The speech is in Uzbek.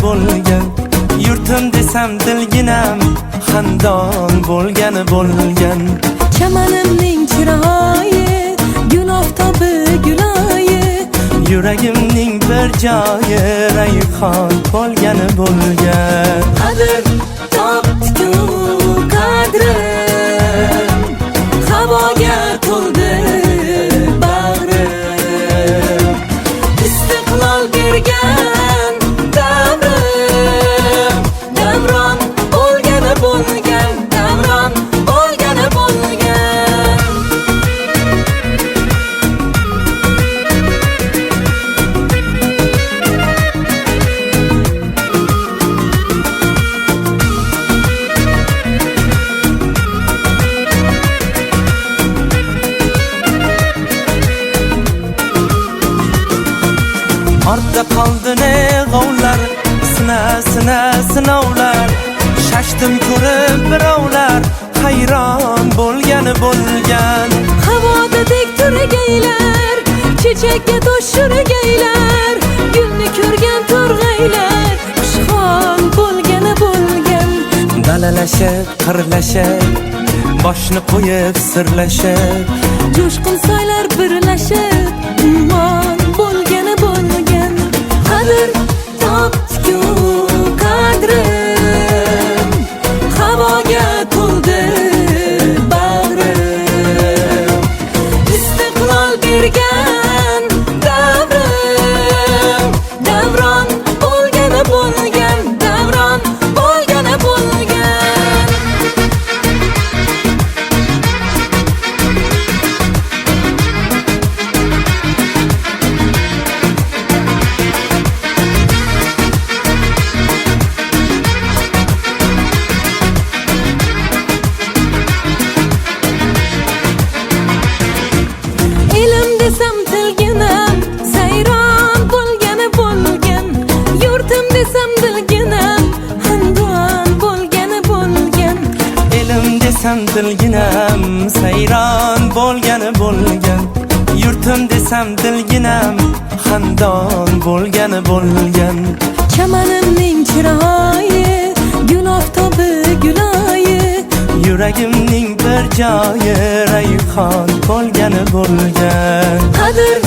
bo'lgan. Yurtim desam dilginam xandon bo'lgan. Chamanimning chiroyi gul oftobi guloyi, Yuragimning bir joyi rayhon bo'lgan. qadr topdi-ku qadrim, havoga to'ldi bag'rim. Istiqlol bergan davrim, davron bo'lgan, davron bo'lgan. Ortda qoldi ne g'ovlar, sinovlar. Shashtim ko'rib birovlar, hayron bo'lgan. Havoda tek turgaylar, chechakka to'shurgaylar, gulni ko'rgan to'rg'aylar, xushxon bo'lgan. Dalalashib, qirlashib, boshni qo'yib sirlashib, Jo'shqin soylar birlashib, ummon bo'lgan. Qadr topdi-ku qadrim, havoga to'ldi bag'rim. Istiqlol bergan davrim, davron bo'lgan, davron bo'lgan. Elim desam tilginam, sayron bo'lgan. Yurtim desam dilginam, xandon bo'lgan. elim desam dilginam sayron bo'lgan. Yurtim desam dilginam xandon bo'lgan. Chamanimning chiroyi gul oftobi guloyi, Yuragimning bir joyi rayhon bo'lgan. qadr